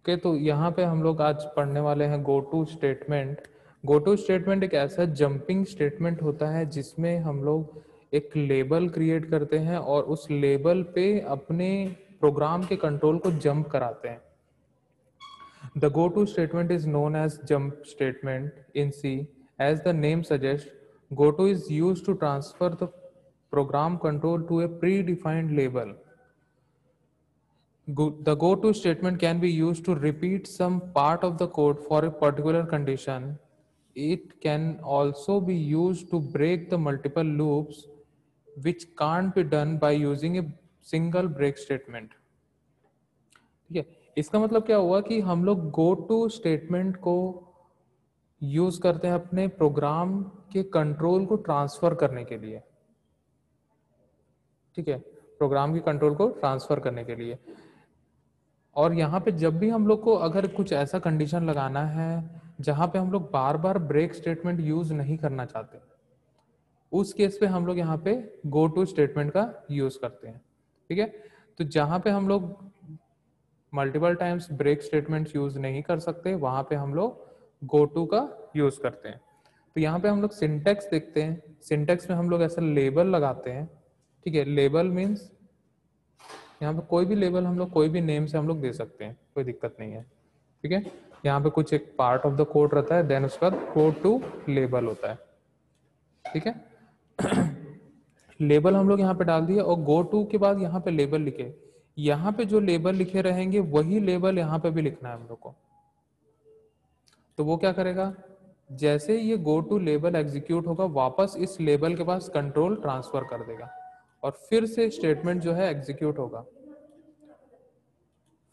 Okay, तो यहाँ पे हम लोग आज पढ़ने वाले हैं go to statement. Go to statement एक ऐसा जंपिंग स्टेटमेंट होता है जिसमें हम लोग एक लेबल क्रिएट करते हैं और उस लेबल पे अपने प्रोग्राम के कंट्रोल को जंप कराते हैं। The go-to statement is known as jump statement in C. As the name suggests, go-to is used to transfer the program control to a predefined label. The go-to statement can be used to repeat some part of the code for a particular condition. It can also be used to break the multiple loops, which can't be done by using a single break statement. ठीक है, इसका मतलब क्या हुआ कि हम लोग गो to statement को यूज करते हैं अपने प्रोग्राम के कंट्रोल को ट्रांसफर करने के लिए। ठीक है, प्रोग्राम के कंट्रोल को ट्रांसफर करने के लिए। और यहाँ पे जब भी हम लोग को अगर कुछ ऐसा कंडीशन लगाना है जहाँ पे हम लोग बार बार ब्रेक स्टेटमेंट यूज नहीं करना चाहते, उस केस पे हम लोग यहाँ पे गो टू स्टेटमेंट का यूज करते हैं। ठीक है, तो जहाँ पे हम लोग multiple times break statement use नहीं कर सकते, वहां पे हम लोग गो टू का यूज करते हैं। तो यहाँ पे हम लोग सिंटेक्स देखते हैं। सिंटेक्स में हम लोग ऐसा लेबल लगाते हैं। ठीक है, लेबल मीन्स यहाँ पे कोई भी लेबल हम लोग कोई भी नेम से हम लोग दे सकते हैं, कोई दिक्कत नहीं है। ठीक है, यहाँ पे कुछ एक पार्ट ऑफ द कोड रहता है, देन उसके बाद गो टू लेबल होता है। ठीक है, लेबल हम लोग यहाँ पे डाल दिए और गो टू के बाद यहाँ पे लेबल लिखे। यहाँ पे जो लेबल लिखे रहेंगे वही लेबल यहाँ पे भी लिखना है हम लोग को। तो वो क्या करेगा, जैसे ये गो टू लेबल एग्जीक्यूट होगा वापस इस लेबल के पास कंट्रोल ट्रांसफर कर देगा और फिर से स्टेटमेंट जो है एग्जीक्यूट होगा,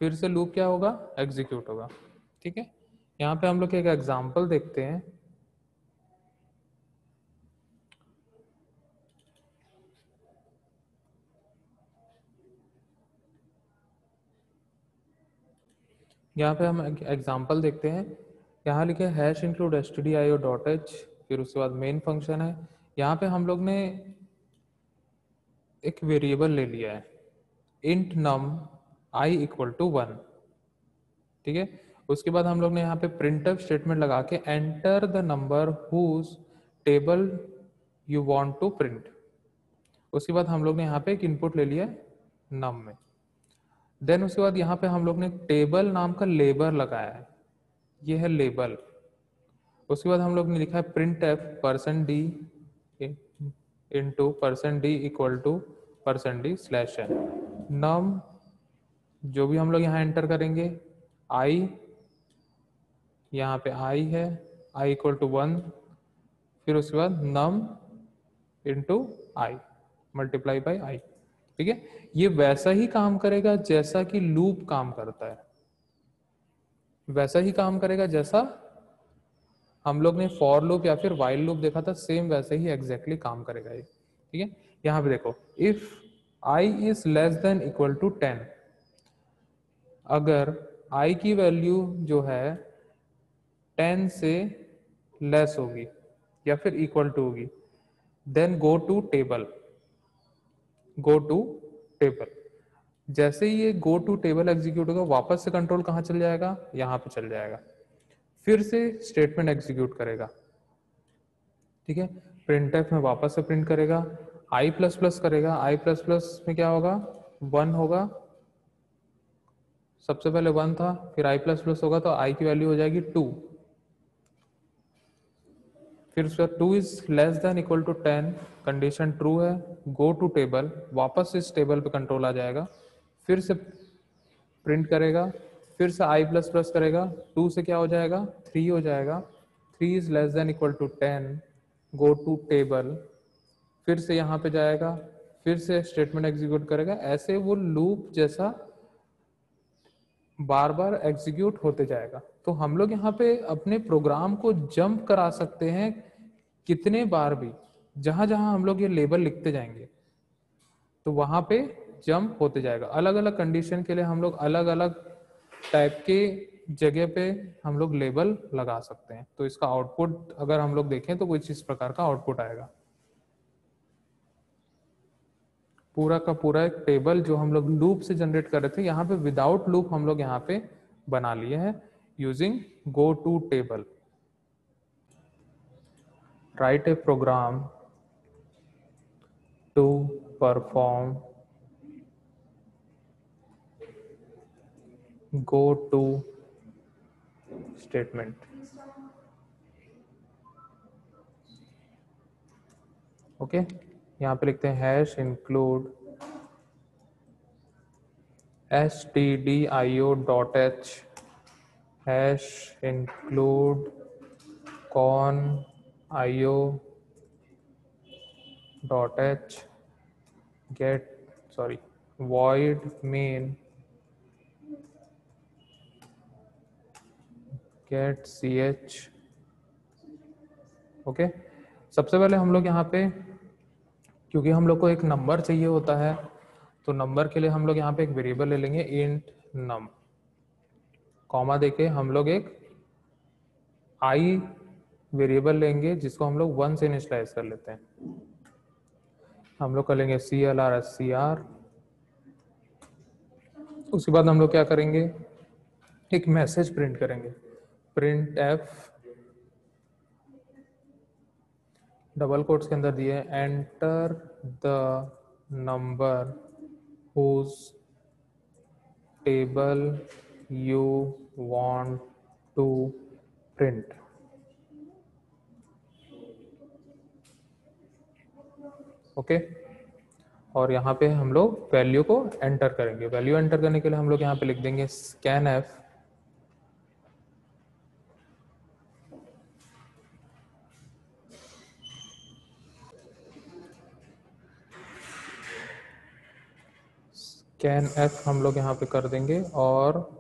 फिर से लूप क्या होगा, एग्जीक्यूट होगा। ठीक है, यहाँ पे हम लोग एक एग्जांपल देखते हैं। यहाँ पे हम एग्जांपल देखते हैं। यहाँ लिखे हैश इंक्लूड stdio.h, फिर उसके बाद मेन फंक्शन है। यहाँ पे हम लोग ने एक वेरिएबल ले लिया है int num I = 1। ठीक है, उसके बाद हम लोग ने यहाँ पे printf स्टेटमेंट लगा के enter the number whose table you want to print. उसके बाद हम लोग ने यहाँ पे एक इनपुट ले लिया num में। देन उसके बाद यहाँ पे हम लोग ने टेबल नाम का लेबल लगाया है, ये है लेबल। उसके बाद हम लोग ने लिखा है printf %d into %d = %d/n। नम जो भी हम लोग यहाँ एंटर करेंगे, i यहाँ पे i है, i = 1, फिर उसके बाद num into i multiply by i। ठीक है, ये वैसा ही काम करेगा जैसा कि लूप काम करता है, वैसा ही काम करेगा जैसा हम लोग ने फॉर लूप या फिर वाइल लूप देखा था, सेम वैसे ही एग्जैक्टली काम करेगा ये। ठीक है, यहाँ पे देखो, if i is less than equal to 10, अगर i की वैल्यू जो है 10 से लेस होगी या फिर इक्वल टू होगी, then go to table. Go to table, जैसे ही ये गो टू टेबल एग्जीक्यूट होगा वापस से कंट्रोल कहाँ चल जाएगा, यहाँ पे चल जाएगा, फिर से स्टेटमेंट एग्जीक्यूट करेगा। ठीक है, प्रिंटफ में वापस से प्रिंट करेगा, i++ करेगा, i++ में क्या होगा, 1 होगा। सबसे पहले 1 था, फिर i++ होगा तो i की वैल्यू हो जाएगी 2, फिर उसका 2 is less than equal to 10, condition true है, गो टू टेबल, वापस इस टेबल पे कंट्रोल आ जाएगा, फिर से प्रिंट करेगा, फिर से i++ करेगा, 2 से क्या हो जाएगा, 3 हो जाएगा, 3 is less than equal to 10, go to table, फिर से यहाँ पे जाएगा, फिर से स्टेटमेंट एग्जीक्यूट करेगा। ऐसे वो लूप जैसा बार बार एग्जीक्यूट होते जाएगा। तो हम लोग यहाँ पे अपने प्रोग्राम को जंप करा सकते हैं कितने बार भी, जहां जहां हम लोग ये लेबल लिखते जाएंगे तो वहां पे जंप होते जाएगा। अलग अलग कंडीशन के लिए हम लोग अलग अलग टाइप के जगह पे हम लोग लेबल लगा सकते हैं। तो इसका आउटपुट अगर हम लोग देखें तो कुछ इस प्रकार का आउटपुट आएगा। पूरा का पूरा एक टेबल जो हम लोग लूप से जनरेट कर रहे थे, यहाँ पे विदाउट लूप हम लोग यहाँ पे बना लिए हैं using go to table. Write a program to perform go to statement. Okay यहाँ पे लिखते हैं hash include stdio.h hash include con io.h get void main get ch. Okay सबसे पहले हम लोग यहाँ पे क्योंकि हम लोग को एक नंबर चाहिए होता है तो नंबर के लिए हम लोग यहाँ पे एक वेरिएबल ले लेंगे इंट नम, कॉमा देके हम लोग एक आई वेरिएबल लेंगे जिसको हम लोग 1 से इनिशियलाइज कर लेते हैं. हम लोग कर लेंगे CLR. उसके बाद हम लोग क्या करेंगे, एक मैसेज प्रिंट करेंगे, प्रिंट एफ डबल कोट्स के अंदर दिए enter the number whose table you want to print. Okay और यहाँ पे हम लोग वैल्यू को एंटर करेंगे. वैल्यू एंटर करने के लिए हम लोग यहाँ पे लिख देंगे scanf हम लोग यहाँ पे कर देंगे और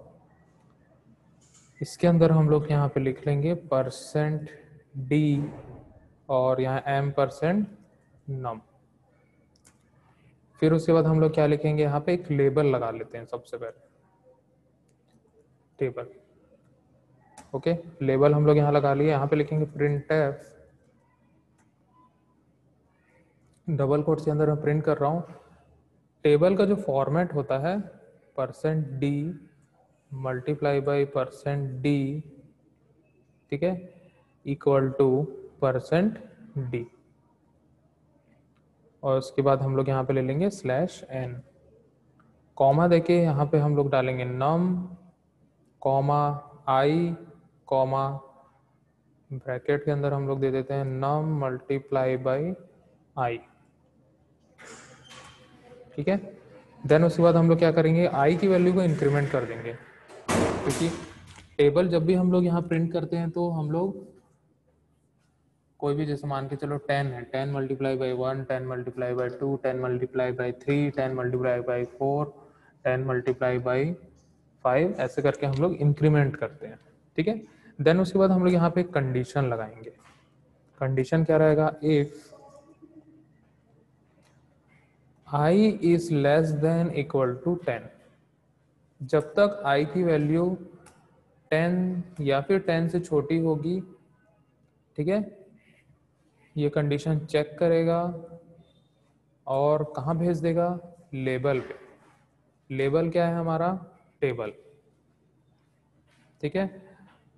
इसके अंदर हम लोग यहाँ पे लिख लेंगे %d और यहाँ m%num. फिर उसके बाद हम लोग क्या लिखेंगे, यहाँ पे एक लेबल लगा लेते हैं सबसे पहले, टेबल. ओके लेबल हम लोग यहाँ लगा लिए. यहाँ पे लिखेंगे printf डबल कोट्स के अंदर मैं प्रिंट कर रहा हूँ. टेबल का जो फॉर्मेट होता है %d मल्टीप्लाई बाई %d, ठीक है, इक्वल टू %d. और उसके बाद हम लोग यहाँ पे ले लेंगे /n, कॉमा देके यहाँ पे हम लोग डालेंगे num, comma i, comma bracket के अंदर हम लोग दे देते हैं num मल्टीप्लाई बाई i. ठीक है. देन उसके बाद हम लोग क्या करेंगे, i की वैल्यू को इंक्रीमेंट कर देंगे क्योंकि टेबल जब भी हम लोग यहाँ प्रिंट करते हैं तो हम लोग कोई भी जैसे मान के चलो 10 है, 10 multiply by 1, 10 multiply by 2, 10 multiply by 3, 10 multiply by 4, 10 multiply by 5, ऐसे करके हम लोग इंक्रीमेंट करते हैं. ठीक है. देन उसके बाद हम लोग यहाँ पे एक कंडीशन लगाएंगे. कंडीशन क्या रहेगा, if i is less than equal to 10, जब तक i की वैल्यू 10 या फिर 10 से छोटी होगी, ठीक है, ये कंडीशन चेक करेगा और कहाँ भेज देगा, लेबल पे. लेबल क्या है हमारा, टेबल. ठीक है.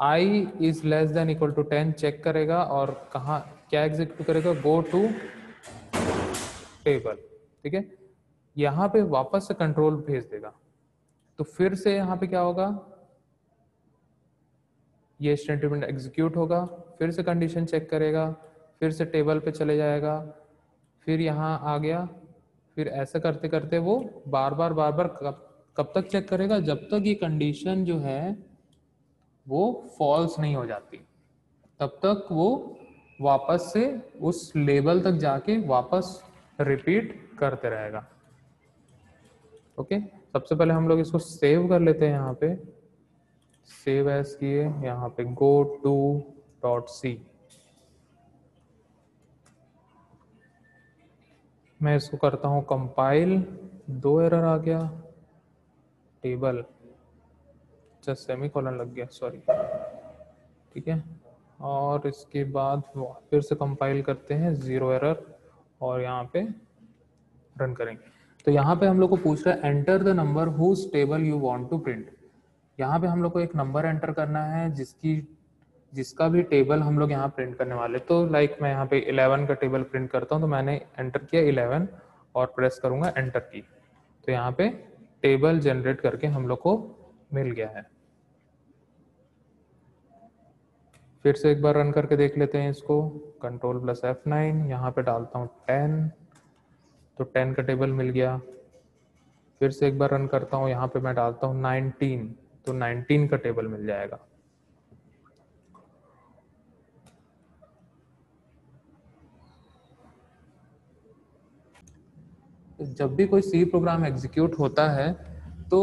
i is less than equal to 10 check करेगा और कहाँ क्या एग्जीक्यूट करेगा, गो टू टेबल. ठीक है. यहाँ पे वापस से कंट्रोल भेज देगा. तो फिर से यहाँ पे क्या होगा, ये स्टेटमेंट एग्जीक्यूट होगा, फिर से कंडीशन चेक करेगा, फिर से टेबल पे चले जाएगा, फिर यहाँ आ गया, फिर ऐसा करते करते वो बार बार कब तक चेक करेगा, जब तक ये कंडीशन जो है वो फॉल्स नहीं हो जाती, तब तक वो वापस से उस लेबल तक जाके वापस रिपीट करते रहेगा. ओके. सबसे पहले हम लोग इसको सेव कर लेते हैं. यहाँ पे सेव एज किए, यहाँ पे go to .c. मैं इसको करता हूँ कंपाइल. 2 एरर आ गया, टेबल अच्छा सेमीकोलन लग गया, सॉरी. ठीक है. और इसके बाद फिर से कंपाइल करते हैं, 0 एरर, और यहाँ पे रन करेंगे. तो यहाँ पे हम लोग को पूछ रहा है enter the number whose table you want to print. यहाँ पे हम लोग को एक नंबर एंटर करना है जिसका भी टेबल हम लोग यहाँ प्रिंट करने वाले। तो लाइक मैं यहाँ पे 11 का टेबल प्रिंट करता हूँ, तो मैंने एंटर किया 11 और प्रेस करूँगा एंटर की, तो यहाँ पे टेबल जनरेट करके हम लोग को मिल गया है। फिर से एक बार रन करके देख लेते हैं इसको, Ctrl+F9, यहाँ पे डालता हूँ 10, तो 10 का टेबल मिल गया। फिर से एक बार रन करता हूँ, यहाँ पे मैं डालता हूँ 19, तो 19 का टेबल मिल जाएगा। जब भी कोई सी प्रोग्राम एग्जीक्यूट होता है तो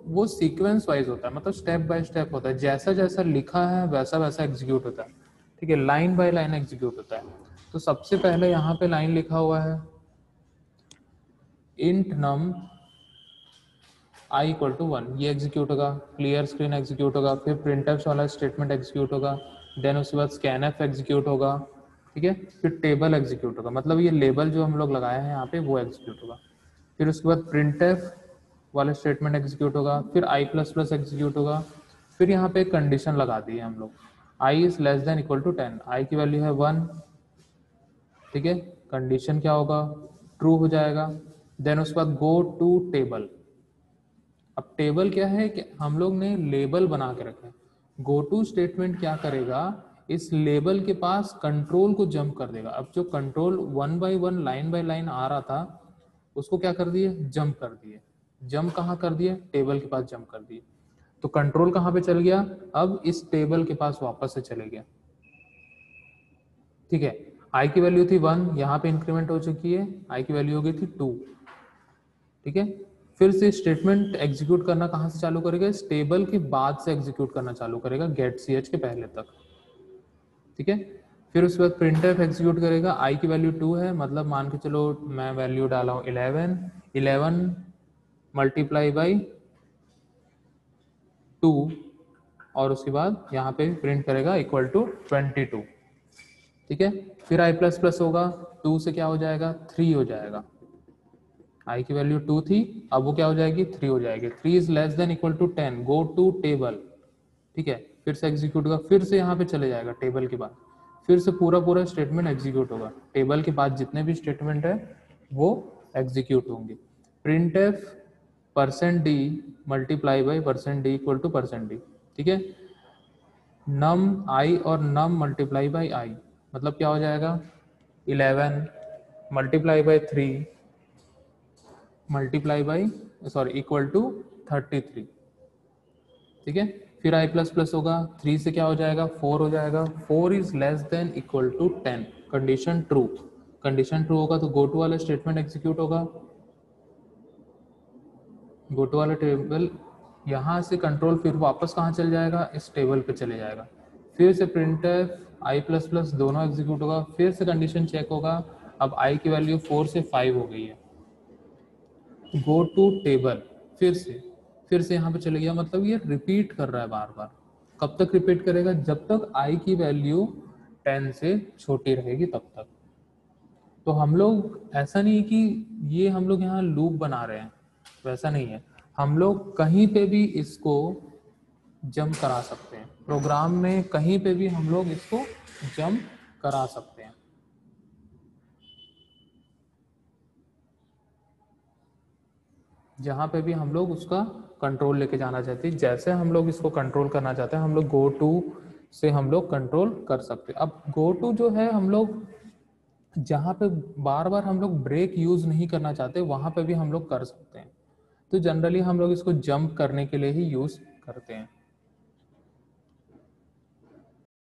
वो सीक्वेंस वाइज होता है, मतलब स्टेप बाय स्टेप होता है, जैसा जैसा लिखा है वैसा वैसा एग्जीक्यूट होता है, ठीक है, लाइन बाय लाइन एग्जीक्यूट होता है। तो सबसे पहले यहाँ पे लाइन लिखा हुआ है इंट नम i = 1, ये एग्जीक्यूट होगा, क्लियर स्क्रीन एग्जीक्यूट होगा, फिर प्रिंटफ वाला स्टेटमेंट एग्जीक्यूट होगा, देन उसके बाद स्कैनफ एग्जीक्यूट होगा, ठीक है, फिर टेबल एग्जीक्यूट होगा, मतलब ये लेबल जो हम लोग लगाए हैं यहाँ पे वो एग्जीक्यूट होगा। फिर उसके बाद प्रिंटफ वाला स्टेटमेंट एग्जीक्यूट होगा, फिर i++ एग्जीक्यूट होगा। फिर यहाँ पे एक कंडीशन लगा दी है हम लोग, i > 10, i की वैल्यू है 1, ठीक है, कंडीशन क्या होगा, ट्रू हो जाएगा। देन उसके बाद गो टू टेबल। अब टेबल क्या है कि हम लोग ने लेबल बना के रखा है, गो टू स्टेटमेंट क्या करेगा, इस लेबल के पास कंट्रोल को जंप कर देगा। अब जो control 1 by 1 line by line आ रहा था उसको क्या कर दिए, जंप कर दिए। जंप कहाँ कर दिए, टेबल के पास जंप कर दिए। तो कंट्रोल कहाँ पे चल गया, अब इस टेबल के पास वापस से चले गया, ठीक है। आई की वैल्यू थी 1, यहाँ पे इंक्रीमेंट हो चुकी है, आई की वैल्यू हो गई थी 2, ठीक है। फिर से स्टेटमेंट एग्जीक्यूट करना कहाँ से चालू करेगा, इस टेबल के बाद से एग्जीक्यूट करना चालू करेगा, गेट ch के पहले तक, ठीक है। फिर उसके बाद प्रिंटफ एग्जीक्यूट करेगा, i की वैल्यू 2 है, मतलब मान के चलो मैं वैल्यू डाला हूँ 11, 11 मल्टीप्लाई बाई 2, और उसके बाद यहाँ पे प्रिंट करेगा = 22, ठीक है। फिर i++ होगा, 2 से क्या हो जाएगा, 3 हो जाएगा। i की वैल्यू 2 थी, अब वो क्या हो जाएगी, 3 हो जाएगी। 3 is less than equal to 10, go to table, ठीक है। फिर से एग्जीक्यूट होगा, फिर से यहाँ पे चले जाएगा टेबल के बाद, फिर से पूरा पूरा स्टेटमेंट एग्जीक्यूट होगा, टेबल के बाद जितने भी स्टेटमेंट है वो एग्जीक्यूट होंगे। printf %d multiply by %d = %d, ठीक है। num i और num मल्टीप्लाई बाई i, मतलब क्या हो जाएगा, 11 मल्टीप्लाई बाई 3 मल्टीप्लाई बाई = 33, ठीक है। फिर i++ होगा, 3 से क्या हो जाएगा, 4 हो जाएगा। 4 is less than equal to 10, condition true. Condition true होगा तो गो टू वाला स्टेटमेंट एग्जीक्यूट होगा, गो टू वाला टेबल, यहाँ से कंट्रोल फिर वापस कहाँ चल जाएगा, इस टेबल पे चले जाएगा। फिर से प्रिंटफ i++ दोनों एग्जीक्यूट होगा, फिर से कंडीशन चेक होगा, अब i की वैल्यू 4 से 5 हो गई है, गो टू टेबल, फिर से यहाँ पे चले गया, मतलब ये रिपीट कर रहा है बार बार। कब तक रिपीट करेगा, जब तक i की वैल्यू 10 से छोटी रहेगी तब तक। तो हम लोग ऐसा नहीं कि ये हम लोग यहाँ लूप बना रहे हैं, वैसा नहीं है, हम लोग कहीं पे भी इसको जंप करा सकते हैं, प्रोग्राम में कहीं पे भी हम लोग इसको जंप करा सकते हैं। जहाँ पे भी हम लोग उसका कंट्रोल लेके जाना चाहते हैं, जैसे हम लोग इसको कंट्रोल करना चाहते हैं, हम लोग गो टू से हम लोग कंट्रोल कर सकते हैं। अब गो टू जो है, हम लोग जहाँ पे बार बार हम लोग ब्रेक यूज नहीं करना चाहते वहाँ पे भी हम लोग कर सकते हैं। तो जनरली हम लोग इसको जंप करने के लिए ही यूज करते हैं।